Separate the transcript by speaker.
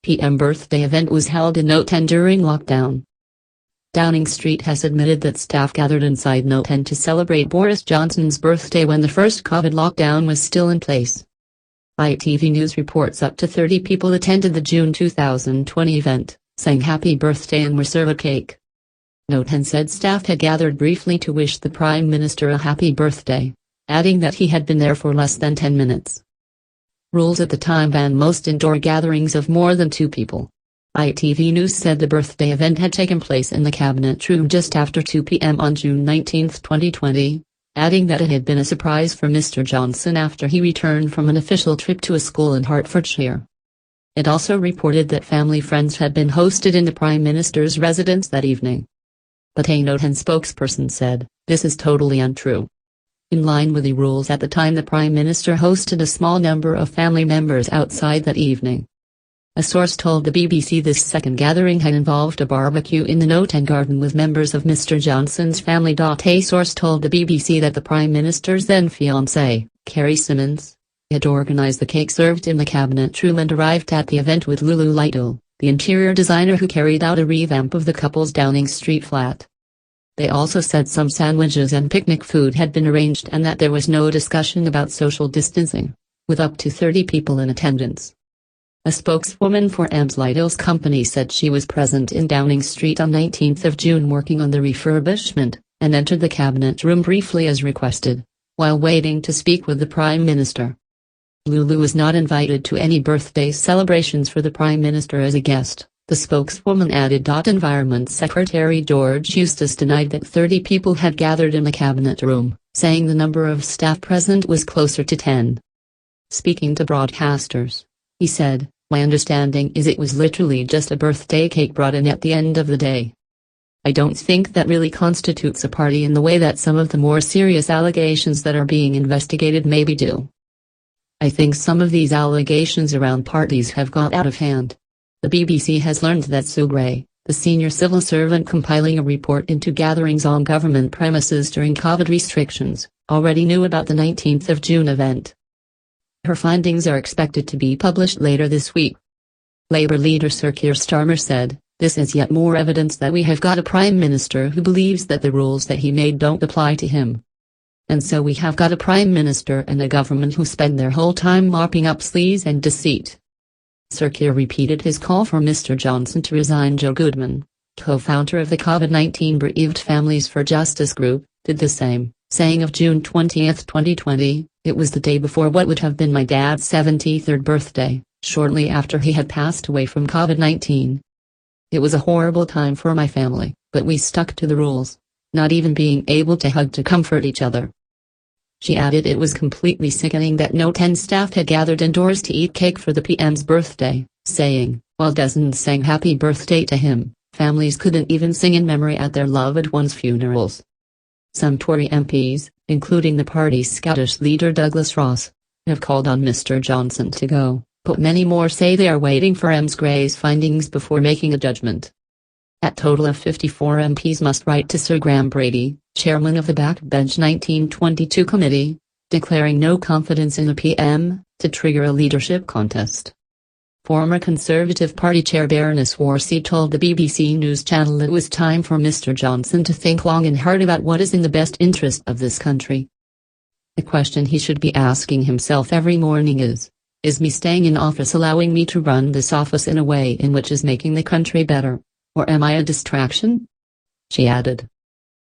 Speaker 1: PM birthday event was held in Note 10 during lockdown. Downing Street has admitted that staff gathered inside Note 10 to celebrate Boris Johnson's birthday when the first COVID lockdown was still in place. ITV News reports up to 30 people attended the June 2020 event, sang happy birthday and were served a cake. Note 10 said staff had gathered briefly to wish the Prime Minister a happy birthday, adding that he had been there for less than 10 minutes. Rules at the time banned most indoor gatherings of more than 2 people. ITV News said the birthday event had taken place in the Cabinet Room just after 2 p.m. on June 19, 2020, adding that it had been a surprise for Mr. Johnson after he returned from an official trip to a school in Hertfordshire. It also reported that family friends had been hosted in the Prime Minister's residence that evening. But a Note 10 spokesperson said, "This is totally untrue." In line with the rules at the time, the Prime Minister hosted a small number of family members outside that evening. A source told the BBC this second gathering had involved a barbecue in the Note 10 garden with members of Mr. Johnson's family. A source told the BBC that the Prime Minister's then fiancée, Kerry Simmons, had organised the cake served in the Cabinet Room and arrived at the event with Lulu Lytle, the interior designer who carried out a revamp of the couple's Downing Street flat. They also said some sandwiches and picnic food had been arranged and that there was no discussion about social distancing, with up to 30 people in attendance. A spokeswoman for Ms. Lytle's company said she was present in Downing Street on 19th of June working on the refurbishment, and entered the Cabinet Room briefly as requested, while waiting to speak with the Prime Minister. Lulu was not invited to any birthday celebrations for the Prime Minister as a guest, the spokeswoman added. Environment Secretary George Eustace denied that 30 people had gathered in the Cabinet Room, saying the number of staff present was closer to 10. Speaking to broadcasters, he said, "My understanding is it was literally just a birthday cake brought in at the end of the day. I don't think that really constitutes a party in the way that some of the more serious allegations that are being investigated maybe do. I think some of these allegations around parties have got out of hand." The BBC has learned that Sue Gray, the senior civil servant compiling a report into gatherings on government premises during COVID restrictions, already knew about the 19th of June event. Her findings are expected to be published later this week. Labour leader Sir Keir Starmer said, "This is yet more evidence that we have got a Prime Minister who believes that the rules that he made don't apply to him. And so we have got a Prime Minister and a government who spend their whole time mopping up sleaze and deceit." Sir Keir repeated his call for Mr. Johnson to resign. Joe Goodman, co-founder of the COVID-19 Bereaved Families for Justice group, did the same, saying of June 20, 2020, "It was the day before what would have been my dad's 73rd birthday, shortly after he had passed away from COVID-19. It was a horrible time for my family, but we stuck to the rules, not even being able to hug to comfort each other." She added it was completely sickening that Note 10 staff had gathered indoors to eat cake for the PM's birthday, saying, while dozens sang happy birthday to him, families couldn't even sing in memory at their loved ones' funerals. Some Tory MPs, including the party's Scottish leader Douglas Ross, have called on Mr. Johnson to go, but many more say they are waiting for Ms. Gray's findings before making a judgment. A total of 54 MPs must write to Sir Graham Brady, chairman of the Backbench 1922 committee, declaring no confidence in the PM, to trigger a leadership contest. Former Conservative Party chair Baroness Warsi told the BBC News Channel it was time for Mr. Johnson to think long and hard about what is in the best interest of this country. The question he should be asking himself every morning is me staying in office allowing me to run this office in a way in which is making the country better, or am I a distraction? She added.